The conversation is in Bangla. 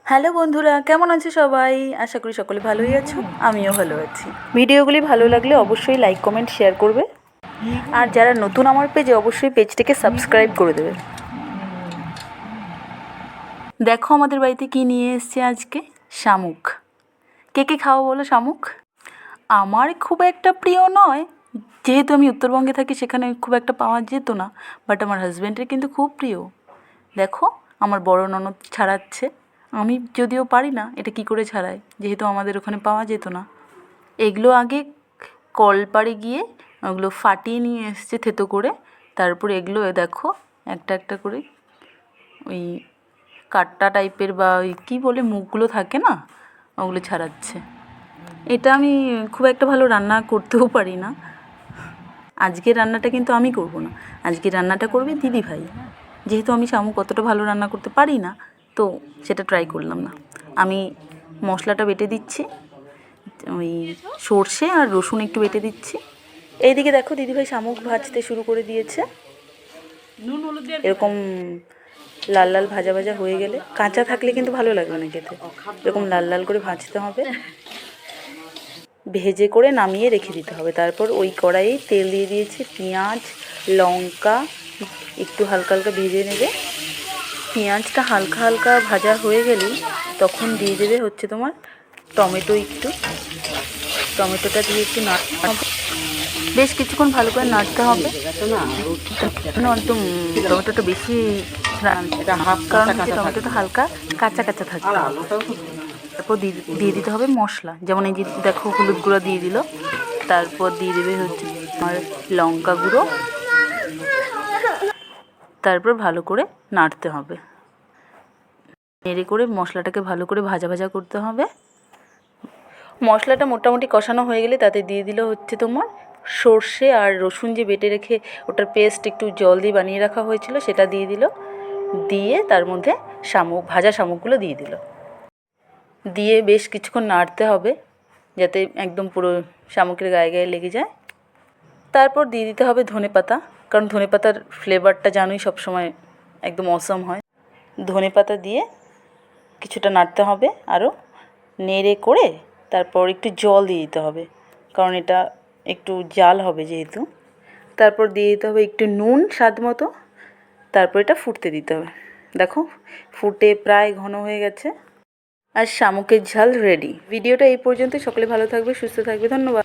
হ্যালো বন্ধুরা, কেমন আছো সবাই? আশা করি সকলে ভালোই আছো, আমিও ভালো আছি। ভিডিওগুলি ভালো লাগলে অবশ্যই লাইক কমেন্ট শেয়ার করবে, আর যারা নতুন আমার পেজে অবশ্যই পেজটিকে সাবস্ক্রাইব করে দেবে। দেখো আমাদের বাড়িতে কি নিয়ে এসেছে আজকে, শামুক। কে কে খাও বলো শামুক? আমার খুব একটা প্রিয় নয়, যেহেতু আমি উত্তরবঙ্গে থাকি সেখানে খুব একটা পাওয়া যেত না, বাট আমার হাজব্যান্ডের কিন্তু খুব প্রিয়। দেখো আমার বড় ননদ ছাড়াচ্ছে, আমি যদিও পারি না এটা কি করে ছাড়াই, যেহেতু আমাদের ওখানে পাওয়া যেত না। এগুলো আগে কলপাড়ে গিয়ে ওগুলো ফাটিয়ে নিয়ে এসছে থেতো করে, তারপর এগুলো দেখো একটা একটা করে ওই কাট্টা টাইপের বা ওই কী বলে মুখগুলো থাকে না, ওগুলো ছাড়াচ্ছে। এটা আমি খুব একটা ভালো রান্না করতেও পারি না। আজকের রান্নাটা কিন্তু আমি করব না, আজকের রান্নাটা করবে দিদিভাই। যেহেতু আমি শামুক অতটা ভালো রান্না করতে পারি না, তো সেটা ট্রাই করলাম না। আমি মশলাটা বেটে দিচ্ছি, ওই সর্ষে আর রসুন একটু বেটে দিচ্ছি। এইদিকে দেখো দিদিভাই শামুক ভাজতে শুরু করে দিয়েছে। এরকম লাল লাল ভাজা ভাজা হয়ে গেলে, কাঁচা থাকলে কিন্তু ভালো লাগবে না খেতে, এরকম লাল লাল করে ভাজতে হবে, ভেজে করে নামিয়ে রেখে দিতে হবে। তারপর ওই কড়াইয়ে তেল দিয়ে দিয়েছি, পেঁয়াজ লঙ্কা একটু হালকা হালকা ভেজে নেবে। পেঁয়াজটা হালকা হালকা ভাজা হয়ে গেলেই তখন দিয়ে দেবে হচ্ছে তোমার টমেটো। একটু টমেটোটা দিয়ে একটু নাড়তে হবে, বেশ কিছুক্ষণ ভালো করে নাড়তে হবে। একদম টমেটোটা বেশি, কারণ হচ্ছে টমেটোটা হালকা কাঁচা কাঁচা থাকে। তারপর দিয়ে দিতে হবে মশলা, যেমন এই যে দেখো হলুদ গুঁড়ো দিয়ে দিল, তারপর দিয়ে দেবে হচ্ছে আমার লঙ্কা গুঁড়ো, তারপর ভালো করে নাড়তে হবে। নেড়ে করে মশলাটাকে ভালো করে ভাজা ভাজা করতে হবে। মশলাটা মোটামুটি কষানো হয়ে গেলে তাতে দিয়ে দিল হচ্ছে তোমার সর্ষে আর রসুন যে বেটে রেখে ওটার পেস্ট একটু জল দিয়ে বানিয়ে রাখা হয়েছিল সেটা দিয়ে দিল, দিয়ে তার মধ্যে ভাজা শামুকগুলো দিয়ে দিল, দিয়ে বেশ কিছুক্ষণ নাড়তে হবে যাতে একদম পুরো শামুকের গায়ে গায়ে লেগে যায়। তারপর দিয়ে দিতে হবে ধনেপাতা, কারণ ধনেপাতার ফ্লেভারটা জানোই সবসময় একদম অসম হয়। ধনেপাতা দিয়ে কিছুটা নাড়তে হবে আরও, নেড়ে করে তারপর একটু জল দিয়ে দিতে হবে, কারণ এটা একটু জাল হবে যেহেতু। তারপর দিয়ে দিতে হবে একটু নুন স্বাদ মতো, তারপর এটা ফুটতে দিতে হবে। দেখো ফুটে প্রায় ঘন হয়ে গেছে, আর শামুকের ঝাল রেডি। ভিডিওটা এই পর্যন্ত, সকলে ভালো থাকবে, সুস্থ থাকবে, ধন্যবাদ।